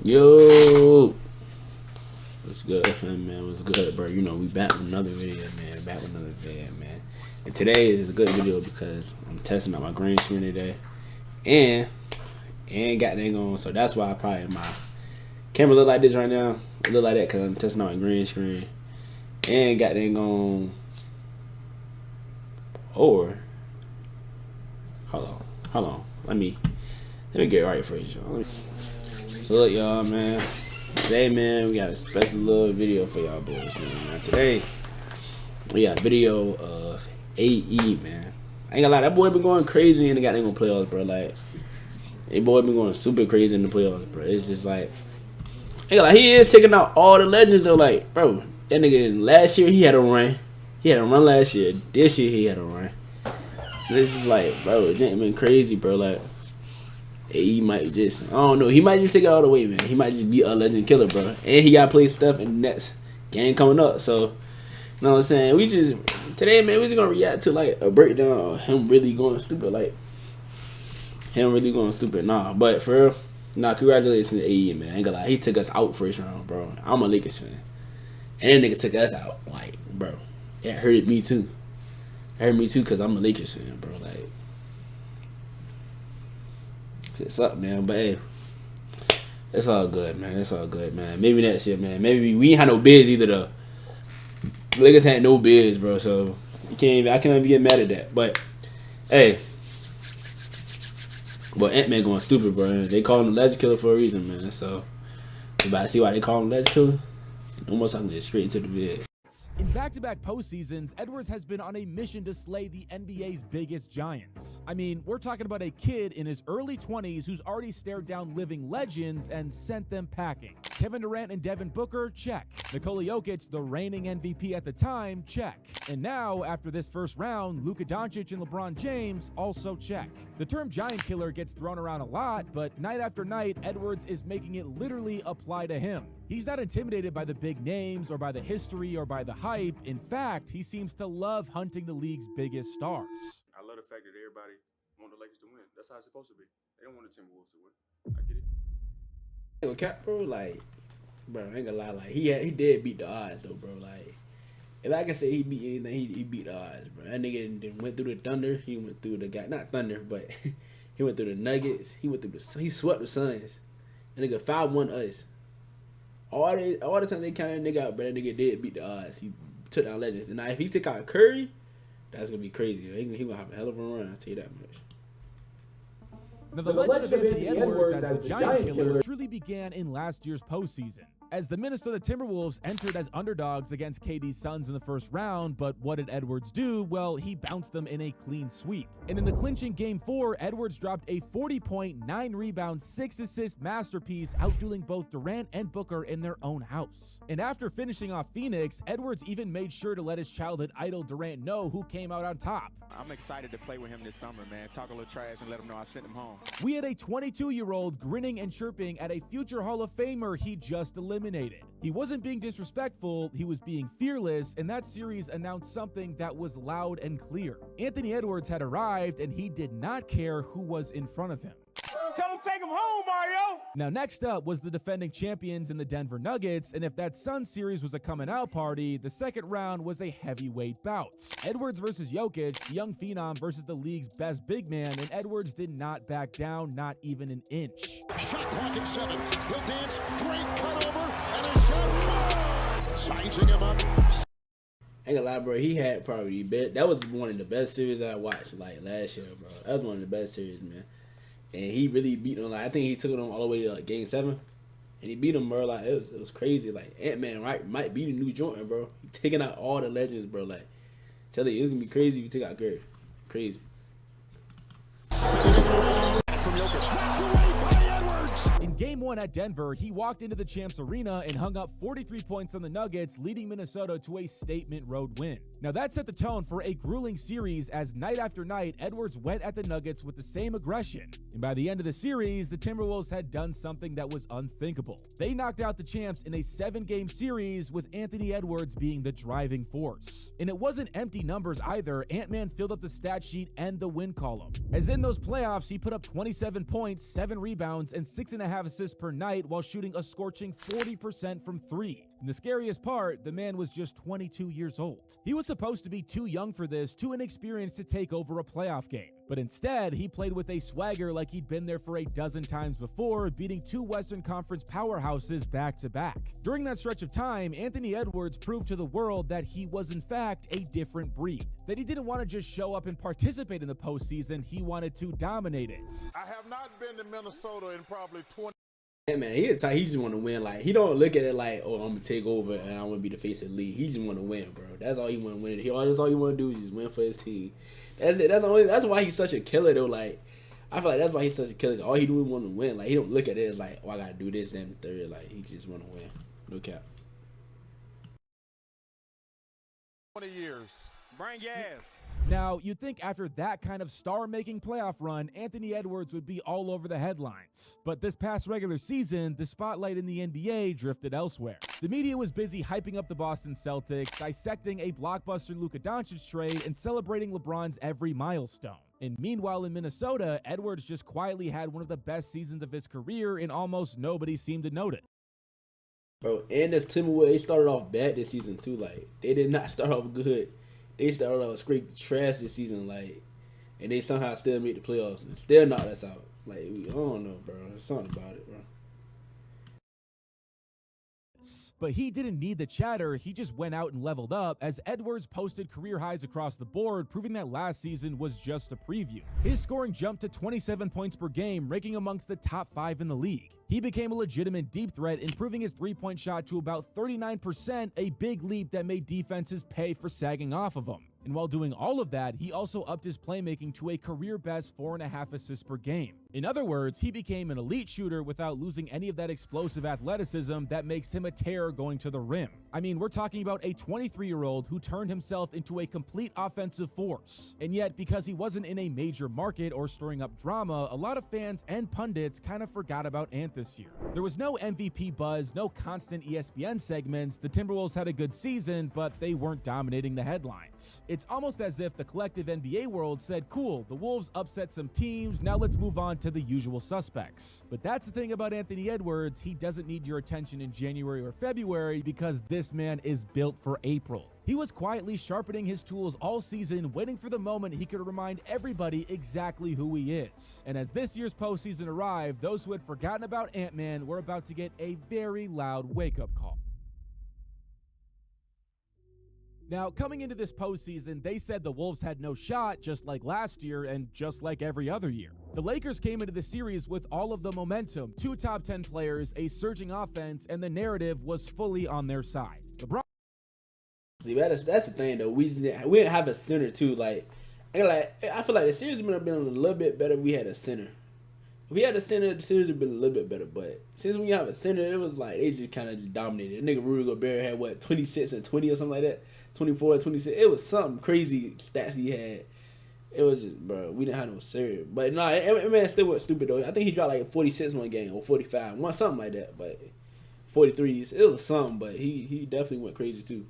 Yo, what's good, man? What's good, bro? You know, we back with another video, man. Back with another video, man. And today is a good video because I'm testing out my green screen today, and got that going. So that's why my camera look like this right now. It look like that because I'm testing out my green screen, and got that going. Or hold on. Let me get it right for you. So look, y'all, man. Today, man, we got a special little video for y'all boys, man. Today, we got a video of AE, man. I ain't gonna lie, that boy been going crazy in the goddamn playoffs, bro. Like, that boy been going super crazy in the playoffs, bro. It's just like, he is taking out all the legends, though. Like, bro, that nigga last year he had a run. He had a run last year. This year he had a run. This is like, bro, it ain't been crazy, bro. Like, he might just, I don't know. He might just take it all the way, man. He might just be a legend killer, bro. And he got to play stuff in the next game coming up. So, you know what I'm saying? Today, man, we just going to react to, like, a breakdown of him really going stupid. Like, him really going stupid. Nah, but for real, congratulations to AE, man. I ain't gonna lie. He took us out first round, bro. I'm a Lakers fan. And that nigga took us out. Like, bro, it hurt me, too. It hurt me, too, because I'm a Lakers fan, bro. Like, it's up, man. But hey, it's all good, man. It's all good, man. Maybe next year, man. Maybe we ain't had no bids either, though. Lakers had no bids, bro. So I can't even get mad at that. But hey, Ant-Man going stupid, bro. They call him Legend Killer for a reason, man. So you about to see why they call him Legend Killer. Almost I can get straight into the vid. In back-to-back postseasons, Edwards has been on a mission to slay the NBA's biggest giants. I mean, we're talking about a kid in his early 20s who's already stared down living legends and sent them packing. Kevin Durant and Devin Booker, check. Nikola Jokic, the reigning MVP at the time, check. And now, after this first round, Luka Doncic and LeBron James, also check. The term giant killer gets thrown around a lot, but night after night, Edwards is making it literally apply to him. He's not intimidated by the big names or by the history or by the hype. In fact, he seems to love hunting the league's biggest stars. I love the fact that everybody want the Lakers to win. That's how it's supposed to be. They don't want the Timberwolves to win. I get it. Yo, Cap, bro, like, bro, I ain't gonna lie, like, he did beat the odds, though, bro. Like, if I can say he beat anything, he beat the odds, bro. That nigga then went through the Thunder. He went through the guy, not Thunder, but he went through the Nuggets. He swept the Suns. That nigga 5-1 us. All the time they counted that nigga out, but that nigga did beat the odds. He took down legends. And now if he took out Curry, that's gonna be crazy. He gonna have a hell of a run. I'll tell you that much. Now, the legend of Anthony Edwards as the giant killer truly began in last year's postseason, as the Minnesota Timberwolves entered as underdogs against KD's Suns in the first round. But what did Edwards do? Well, he bounced them in a clean sweep. And in the clinching Game 4, Edwards dropped a 40-point, 9-rebound, 6-assist masterpiece, outdueling both Durant and Booker in their own house. And after finishing off Phoenix, Edwards even made sure to let his childhood idol Durant know who came out on top. I'm excited to play with him this summer, man. Talk a little trash and let him know I sent him home. We had a 22-year-old grinning and chirping at a future Hall of Famer he just eliminated. He wasn't being disrespectful, he was being fearless, and that series announced something that was loud and clear. Anthony Edwards had arrived, and he did not care who was in front of him. Tell him take him home, Mario! Now, next up was the defending champions in the Denver Nuggets, and if that Suns series was a coming-out party, the second round was a heavyweight bout. Edwards versus Jokic, the young phenom versus the league's best big man, and Edwards did not back down, not even an inch. Shot clock at 7. He'll dance. Great cut over, and a shot. Sizing him up. Ain't gonna lie, bro. He had probably that was one of the best series I watched, like, last year, bro. That was one of the best series, man. And he really beat them. Like, I think he took them all the way to like Game 7, and he beat them, bro. Like, it was crazy. Like, Ant-Man might be the new Jordan, bro. He taking out all the legends, bro. Like, tell you, it's gonna be crazy if you take out Curry. Crazy. From Jokic. Knocked away by Edwards. In Game 1 at Denver, he walked into the Champs Arena and hung up 43 points on the Nuggets, leading Minnesota to a statement road win. Now, that set the tone for a grueling series as night after night, Edwards went at the Nuggets with the same aggression. And by the end of the series, the Timberwolves had done something that was unthinkable. They knocked out the champs in a 7-game series, with Anthony Edwards being the driving force. And it wasn't empty numbers either. Ant-Man filled up the stat sheet and the win column, as in those playoffs, he put up 27 points, 7 rebounds, and 6.5 assists assists per night while shooting a scorching 40% from three. And the scariest part, the man was just 22 years old. He was supposed to be too young for this, too inexperienced to take over a playoff game. But instead, he played with a swagger like he'd been there for a dozen times before, beating two Western Conference powerhouses back-to-back. During that stretch of time, Anthony Edwards proved to the world that he was in fact a different breed. That he didn't want to just show up and participate in the postseason, he wanted to dominate it. I have not been to Minnesota in probably 20. Hey man, he just want to win. Like, he don't look at it like, oh, I'm gonna take over and I want to be the face of the league. He just want to win, bro. That's all he want to win. That's all he want to do is just win for his team. That's it. That's why he's such a killer though. Like, I feel like that's why he's such a killer. All he do is want to win. Like, he don't look at it as like, oh, I gotta do this, then the third. Like, he just want to win. No cap. 20 years. Bring your ass. Now, you'd think after that kind of star-making playoff run, Anthony Edwards would be all over the headlines. But this past regular season, the spotlight in the NBA drifted elsewhere. The media was busy hyping up the Boston Celtics, dissecting a blockbuster Luka Doncic trade, and celebrating LeBron's every milestone. And meanwhile in Minnesota, Edwards just quietly had one of the best seasons of his career, and almost nobody seemed to notice. Bro, and this Timberwolves, they started off bad this season too. Like, they did not start off good. They started off straight trash this season, like, and they somehow still made the playoffs and still knocked us out. Like, I don't know, bro. There's something about it, bro. But he didn't need the chatter, he just went out and leveled up as Edwards posted career highs across the board, proving that last season was just a preview. His scoring jumped to 27 points per game, ranking amongst the top 5 in the league. He became a legitimate deep threat, improving his three-point shot to about 39%, a big leap that made defenses pay for sagging off of him. And while doing all of that, he also upped his playmaking to a career-best 4.5 assists per game. In other words, he became an elite shooter without losing any of that explosive athleticism that makes him a terror going to the rim. I mean, we're talking about a 23-year-old who turned himself into a complete offensive force. And yet, because he wasn't in a major market or stirring up drama, a lot of fans and pundits kind of forgot about Ant this year. There was no MVP buzz, no constant ESPN segments. The Timberwolves had a good season, but they weren't dominating the headlines. It's almost as if the collective NBA world said, cool, the Wolves upset some teams, now let's move on to the usual suspects. But that's the thing about Anthony Edwards, he doesn't need your attention in January or February because this man is built for April. He was quietly sharpening his tools all season, waiting for the moment he could remind everybody exactly who he is. And as this year's postseason arrived, those who had forgotten about Ant-Man were about to get a very loud wake-up call. Now, coming into this postseason, they said the Wolves had no shot, just like last year and just like every other year. The Lakers came into the series with all of the momentum, 2 top 10 players, a surging offense, and the narrative was fully on their side. LeBron. See, that's the thing though. We didn't have a center too. Like, I feel like the series would have been a little bit better if we had a center. If we had a center, the series would have been a little bit better. But since we have a center, it was like they just kind of just dominated. Nigga Rudy Gobert had what, 26 and 20 or something like that. 24 and 26. It was something crazy stats he had. It was just, bro, we didn't have no serious. But nah, man still went stupid though. I think he dropped like 46 one game or 45, something like that. But 43, it was something. But he definitely went crazy too.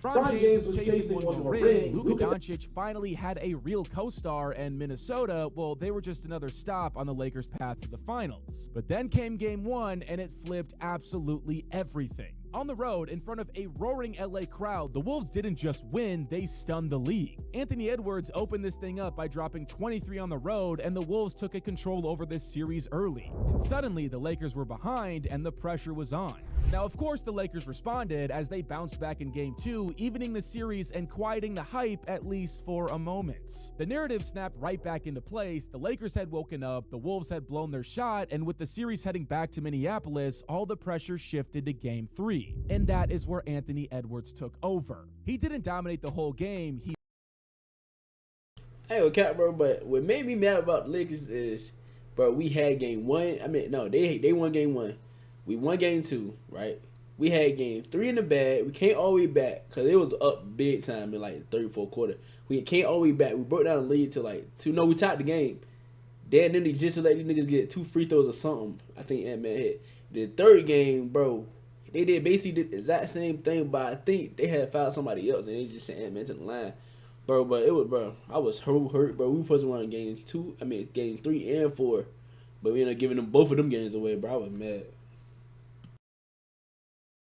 LeBron James was chasing one more ring. Luka Doncic finally had a real co-star, and Minnesota, well, they were just another stop on the Lakers' path to the finals. But then came Game 1, and it flipped absolutely everything. On the road, in front of a roaring LA crowd, the Wolves didn't just win, they stunned the league. Anthony Edwards opened this thing up by dropping 23 on the road, and the Wolves took a control over this series early. And suddenly, the Lakers were behind, and the pressure was on. Now, of course, the Lakers responded as they bounced back in Game 2, evening the series and quieting the hype, at least for a moment. The narrative snapped right back into place. The Lakers had woken up, the Wolves had blown their shot, and with the series heading back to Minneapolis, all the pressure shifted to Game 3. And that is where Anthony Edwards took over. He didn't dominate the whole game. I ain't gonna cap, bro, but what made me mad about the Lakers is, bro, we had Game 1. I mean, no, they won Game 1. We won Game 2, right? We had Game 3 in the bag. We came all the way back because it was up big time in like the third, fourth quarter. We came all the way back. We broke down the lead to like 2. No, we tied the game. Then they just to let these niggas get 2 free throws or something. I think Ant-Man hit. The third game, bro, they basically did the exact same thing, but I think they had fouled somebody else and they just sent Ant-Man to the line. Bro, but it was, bro, I was hurt, bro. We supposed to win games 3 and 4. But we ended up giving them both of them games away, bro. I was mad.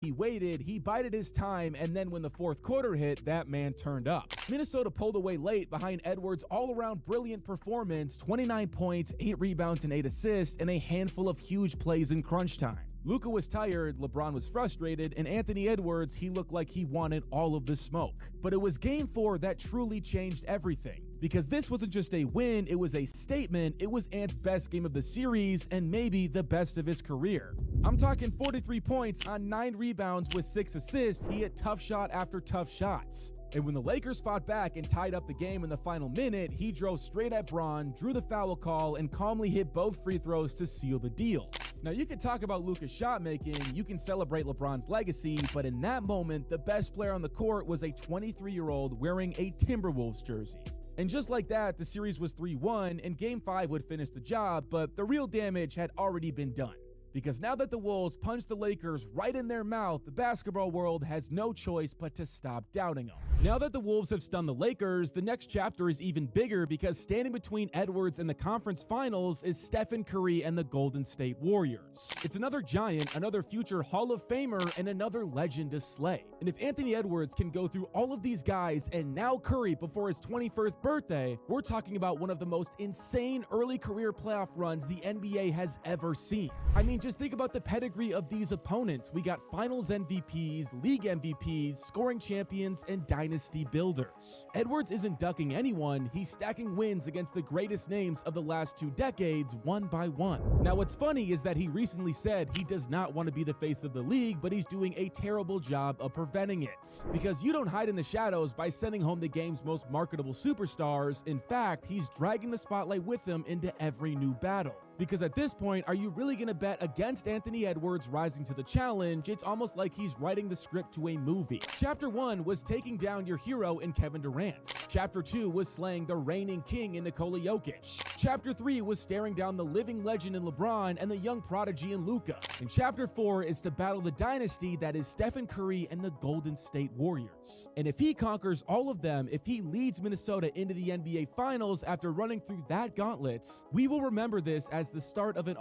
He waited, he bided his time, and then when the fourth quarter hit, that man turned up. Minnesota pulled away late behind Edwards' all-around brilliant performance, 29 points, 8 rebounds, and 8 assists, and a handful of huge plays in crunch time. Luka was tired, LeBron was frustrated, and Anthony Edwards, he looked like he wanted all of the smoke. But it was Game 4 that truly changed everything. Because this wasn't just a win, it was a statement. It was Ant's best game of the series and maybe the best of his career. I'm talking 43 points on 9 rebounds with 6 assists. He hit tough shot after tough shots. And when the Lakers fought back and tied up the game in the final minute, he drove straight at Bron, drew the foul call, and calmly hit both free throws to seal the deal. Now, you can talk about Luka's shot making, you can celebrate LeBron's legacy, but in that moment, the best player on the court was a 23-year-old wearing a Timberwolves jersey. And just like that, the series was 3-1, and Game 5 would finish the job, but the real damage had already been done. Because now that the Wolves punched the Lakers right in their mouth, the basketball world has no choice but to stop doubting them. Now that the Wolves have stunned the Lakers, the next chapter is even bigger because standing between Edwards and the conference finals is Stephen Curry and the Golden State Warriors. It's another giant, another future Hall of Famer, and another legend to slay. And if Anthony Edwards can go through all of these guys and now Curry before his 21st birthday, we're talking about one of the most insane early career playoff runs the NBA has ever seen. I mean, just think about the pedigree of these opponents. We got finals MVPs, league MVPs, scoring champions, and dynasty builders. Edwards isn't ducking anyone, he's stacking wins against the greatest names of the last 2 decades, one by one. Now, what's funny is that he recently said he does not want to be the face of the league, but he's doing a terrible job of preventing it. Because you don't hide in the shadows by sending home the game's most marketable superstars. In fact, he's dragging the spotlight with him into every new battle. Because at this point, are you really going to bet against Anthony Edwards rising to the challenge? It's almost like he's writing the script to a movie. Chapter 1 was taking down your hero in Kevin Durant. Chapter 2 was slaying the reigning king in Nikola Jokic. Chapter 3 was staring down the living legend in LeBron and the young prodigy in Luka. And Chapter 4 is to battle the dynasty that is Stephen Curry and the Golden State Warriors. And if he conquers all of them, if he leads Minnesota into the NBA Finals after running through that gauntlet, we will remember this as the start of an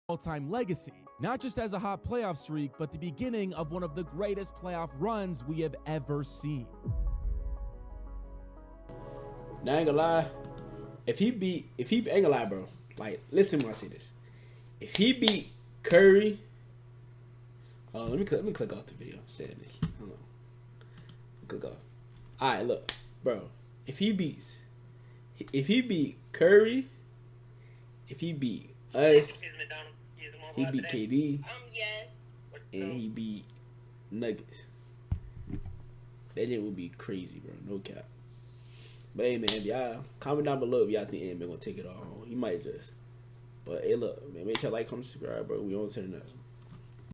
all-time legacy, not just as a hot playoff streak, but the beginning of one of the greatest playoff runs we have ever seen. Now, I ain't gonna lie, ain't gonna lie, bro, like, listen when I say this. If he beat Curry, let me click off the video saying this. Hold on. Click off. Alright, look, bro, if he beat Curry, if he beat us, he beat KD, and he beat Nuggets, that shit would be crazy, bro. No cap. But hey, man, y'all comment down below if y'all think Ant-Man gonna take it all home. He might just. But hey, look, man, make sure you like, comment, subscribe, bro. We on to the next one.